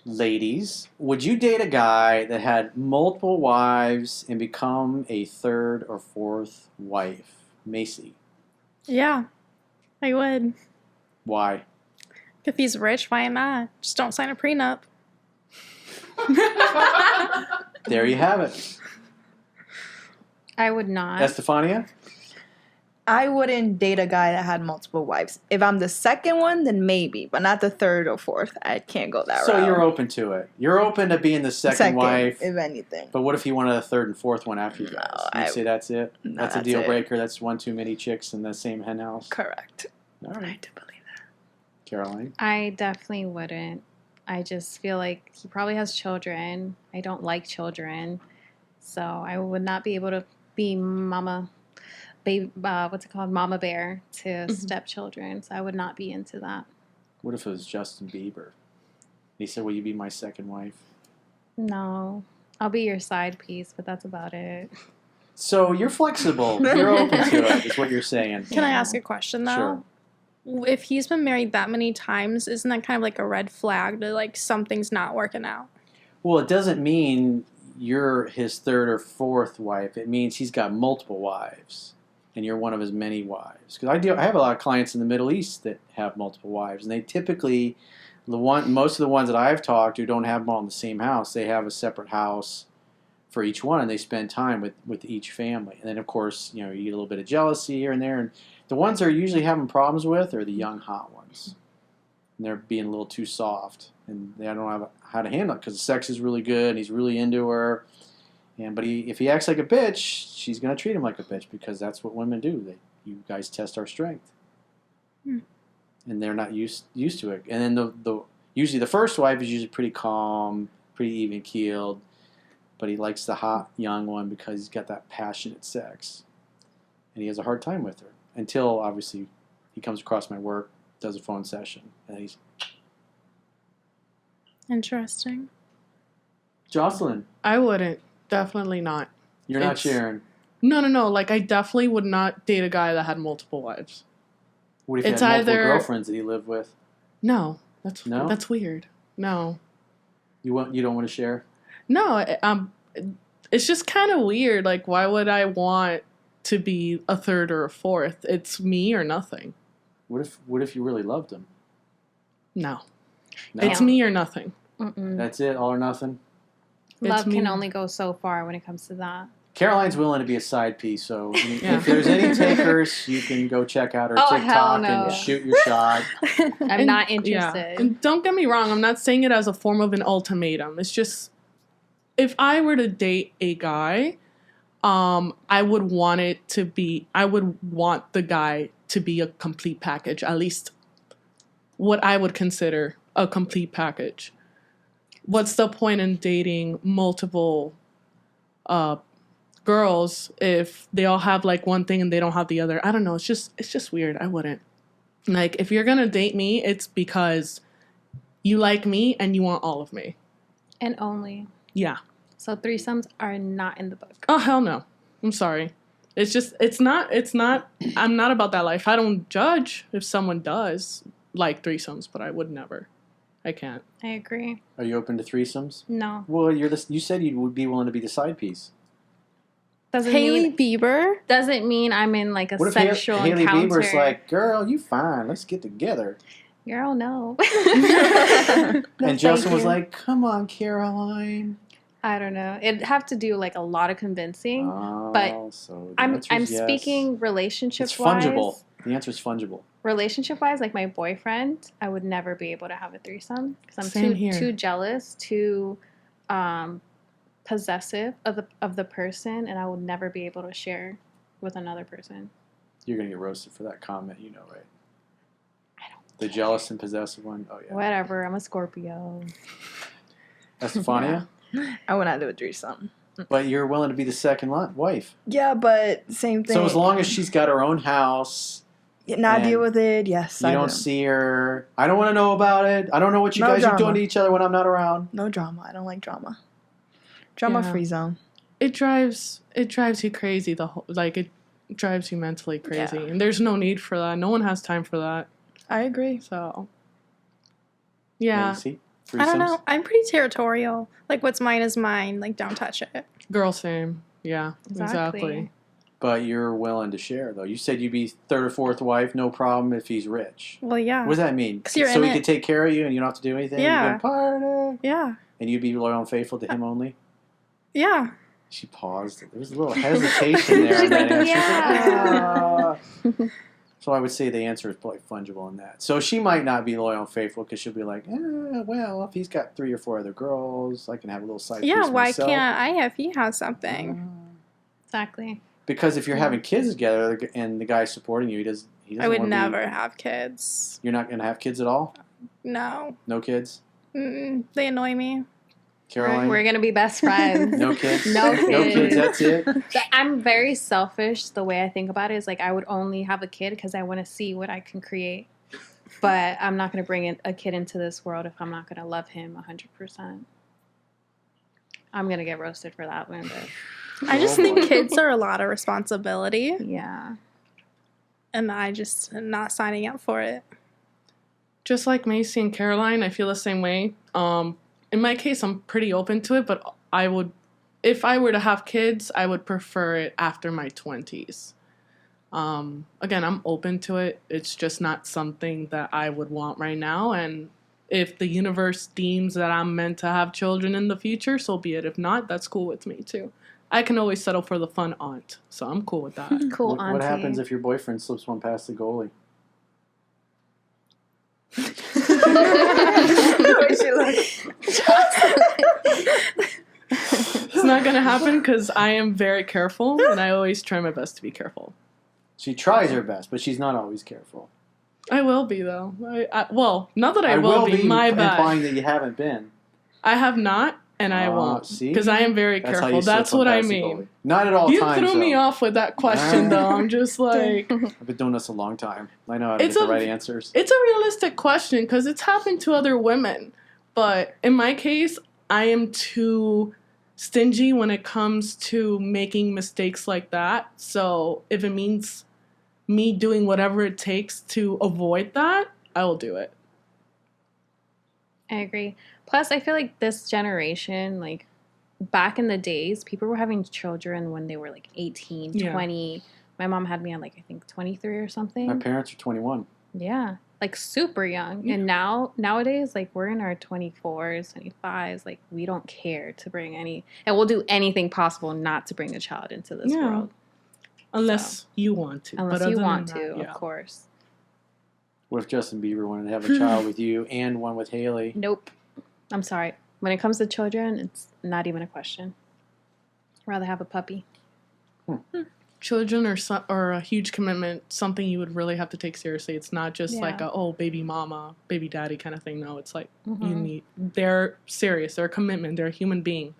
ladies, would you date a guy that had multiple wives and become a third or fourth wife? Macy. Yeah, I would. Why? If he's rich, why not? Just don't sign a prenup. There you have it. I would not. Estefania? I wouldn't date a guy that had multiple wives. If I'm the second one, then maybe, but not the third or fourth. I can't go that route. So you're open to it. You're open to being the second wife. if anything. But what if he wanted a third and fourth one after you guys? You'd say that's it? No, that's a deal breaker. That's one too many chicks in the same hen house? Correct. All right. I do believe that. Caroline? I definitely wouldn't. I just feel like he probably has children. I don't like children. So I would not be able to be mama bear to stepchildren. So I would not be into that. What if it was Justin Bieber? He said, will you be my second wife? No. I'll be your side piece, but that's about it. So you're flexible. You're open to it, is what you're saying. Can I ask a question, though? Sure. If he's been married that many times, isn't that kind of like a red flag that, like, something's not working out? Well, it doesn't mean you're his third or fourth wife. It means he's got multiple wives, and you're one of his many wives. Because I have a lot of clients in the Middle East that have multiple wives, and they typically, most of the ones that I've talked to don't have them all in the same house. They have a separate house for each one, and they spend time with each family. And then, of course, you get a little bit of jealousy here and there. And the ones they're usually having problems with are the young, hot ones. And they're being a little too soft, and they don't know how to handle it because the sex is really good, and he's really into her. But if he acts like a bitch, she's going to treat him like a bitch because that's what women do. You guys test our strength. And they're not used to it. And then usually the first wife is usually pretty calm, pretty even-keeled, but he likes the hot young one because he's got that passionate sex. And he has a hard time with her until, obviously, he comes across my work, does a phone session, and he's... Interesting. Jocelyne. I wouldn't. Definitely not. You're not sharing. No. Like, I definitely would not date a guy that had multiple wives. What if he had multiple girlfriends that he lived with? No. That's weird. No. You don't want to share? No. It's just kind of weird. Like, why would I want to be a third or a fourth? It's me or nothing. What if you really loved him? No. It's me or nothing. Mm-mm. That's it? All or nothing? Love can only go so far when it comes to that. Caroline's willing to be a side piece, so if there's any takers, you can go check out her TikTok and shoot your shot. I'm not interested. Yeah. And don't get me wrong, I'm not saying it as a form of an ultimatum. It's just, if I were to date a guy, I would want the guy to be a complete package, at least what I would consider a complete package. What's the point in dating multiple girls if they all have like one thing and they don't have the other? I don't know. It's just weird. I wouldn't. Like, if you're gonna date me, it's because you like me and you want all of me. And only. Yeah. So threesomes are not in the book. Oh, hell no. I'm sorry. It's not, I'm not about that life. I don't judge if someone does like threesomes, but I would never. I can't. I agree. Are you open to threesomes? No. Well, you said you would be willing to be the side piece. Haley Bieber? Doesn't mean I'm in like a what sexual if Haley encounter. Bieber's like, girl, you fine. Let's get together. Girl, no. And Jocelyne was like, come on, Caroline. I don't know. It'd have to do like a lot of convincing. But so I'm speaking relationship-wise. It's fungible. The answer is fungible. Relationship-wise, like my boyfriend, I would never be able to have a threesome because Same I'm here. too jealous, too possessive of the person, and I would never be able to share with another person. You're gonna get roasted for that comment, right? I don't. The jealous and possessive one. Oh yeah. Whatever. I'm a Scorpio. Estefania. I would not do a threesome. But you're willing to be the second wife. Yeah, but same thing. So as long as she's got her own house. Not deal with it, yes. You don't see her. I don't want to know about it. I don't know what you guys are doing to each other when I'm not around. No drama. I don't like drama. Drama-free zone. It drives you crazy. It drives you mentally crazy, and there's no need for that. No one has time for that. I agree. So, yeah, Macy? Threesomes? I don't know. I'm pretty territorial. Like, what's mine is mine. Like, don't touch it. Girl, same. Yeah, exactly. But you're willing to share, though. You said you'd be third or fourth wife, no problem if he's rich. Well, yeah. What does that mean? 'Cause you're so in he it. could take care of you and you don't have to do anything? Yeah. You can party. Yeah. And you'd be loyal and faithful to him only? Yeah. She paused. There was a little hesitation there. She's in that like, answer. yeah. She's like, "Ah." So I would say the answer is probably fungible in that. So she might not be loyal and faithful because she'll be like, well, if he's got 3 or 4 other girls, I can have a little side Yeah, piece why myself. can't I if he has something? Exactly. Because if you're having kids together and the guy's supporting you, he doesn't I would wanna never have kids. You're not going to have kids at all? No. No kids? They annoy me. Caroline? We're gonna be best friends. No kids? No kids. No kids, that's it? I'm very selfish. The way I think about it is like I would only have a kid because I want to see what I can create. But I'm not going to bring a kid into this world if I'm not going to love him 100%. I'm going to get roasted for that one, but I just Oh, think boy. kids are a lot of responsibility, yeah. and I just am not signing up for it. Just like Macy and Caroline, I feel the same way. In my case, I'm pretty open to it, but if I were to have kids, I would prefer it after my 20s. Again, I'm open to it. It's just not something that I would want right now. And if the universe deems that I'm meant to have children in the future, so be it. If not, that's cool with me too. I can always settle for the fun aunt, so I'm cool with that. Cool, What auntie. happens if your boyfriend slips one past the goalie? It's not going to happen because I am very careful, and I always try my best to be careful. She tries her best, but she's not always careful. I will be, though. Well, not that I will will be, my bad. implying that you haven't been. I have not, and I won't. See? Because I am very That's how careful. you slip That's one what I past the mean. goalie. Not at all You times, threw me though. off with that question, though. I'm just like... I've been doing this a long time. I know how to It's get the a- right answers. It's a realistic question because it's happened to other women. But in my case, I am too stingy when it comes to making mistakes like that. So if it means me doing whatever it takes to avoid that, I will do it. I agree. Plus, I feel like this generation, like back in the days, people were having children when they were like 18, Yeah. 20. My mom had me at like, I think 23 or something. My parents are 21. Yeah. Like super young. Yeah. And nowadays, like we're in our 24s, 25s. Like we don't care to bring any, and we'll do anything possible not to bring a child into this Yeah. world. Unless you want to. Unless But you other want than to, that, yeah. of course. What if Justin Bieber wanted to have a child with you and one with Haley? Nope. I'm sorry. When it comes to children, it's not even a question. I'd rather have a puppy. Children are a huge commitment, something you would really have to take seriously. It's not just Yeah. like a, baby mama, baby daddy kind of thing. No, it's like Mhm. they're serious. They're a commitment. They're a human being.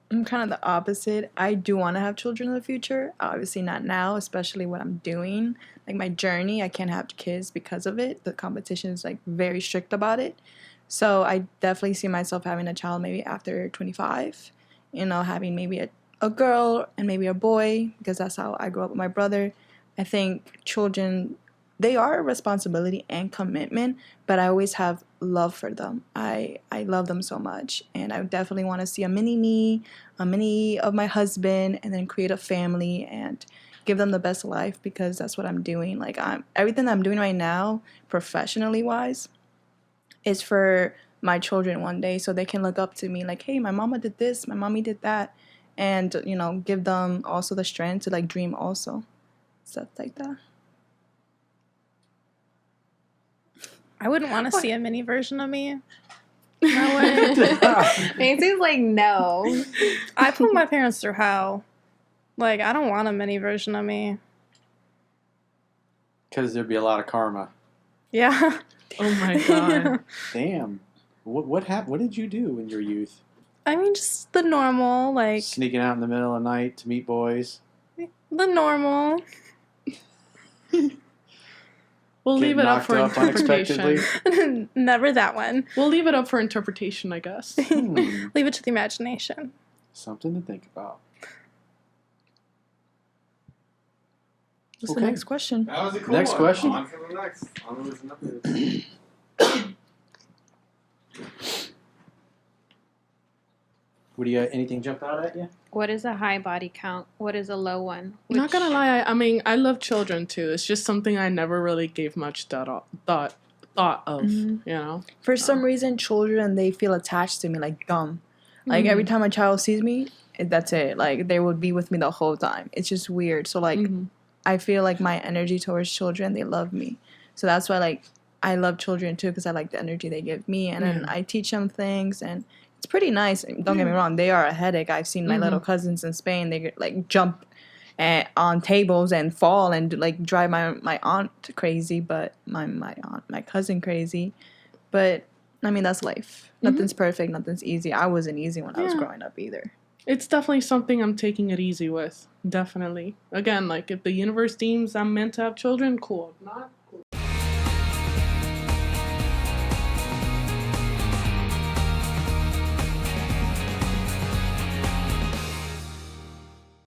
I'm kind of the opposite. I do want to have children in the future. Obviously not now, especially what I'm doing. Like my journey, I can't have kids because of it. The competition is like very strict about it. So I definitely see myself having a child maybe after 25. You know, having maybe a girl and maybe a boy, because that's how I grew up with my brother. I think children, they are a responsibility and commitment, but I always have love for them. I love them so much, and I definitely want to see a mini me, a mini of my husband, and then create a family and give them the best life, because that's what I'm doing. Like everything that I'm doing right now, professionally wise, is for my children one day, so they can look up to me like, hey, my mama did this, my mommy did that, and you know, give them also the strength to like dream also, stuff like that. I wouldn't want to see a mini version of me. I wouldn't. Macy's like, no. I put my parents through hell. Like, I don't want a mini version of me. Because there'd be a lot of karma. Yeah. Oh my god. Damn. What happened? What did you do in your youth? I mean, just the normal, like, Sneaking out in the middle of the night to meet boys? the normal. We'll Get leave it up for knocked up unexpectedly? interpretation. Never that one. We'll leave it up for interpretation, I guess. Hmm. Leave it to the imagination. Something to think about. What's Okay. the next question? That was a cool Next one. question. On to the next. On to the next. Anything jump out at you? What is a high body count? What is a low one? Not gonna lie, I mean, I love children too. It's just something I never really gave much thought of, you know? For some reason, children, they feel attached to me like gum. Like every time a child sees me, that's it. Like they would be with me the whole time. It's just weird. So like I feel like my energy towards children, they love me. So that's why like I love children too, because I like the energy they give me, and then I teach them things, and it's pretty nice. Don't get me wrong, they are a headache. I've seen my little cousins in Spain, they like jump on tables and fall and like drive my aunt crazy, but my cousin crazy. But I mean, that's life. Nothing's perfect, nothing's easy. I wasn't easy when I was growing up either. It's definitely something I'm taking it easy with. Definitely. Again, like if the universe deems I'm meant to have children, cool. If not,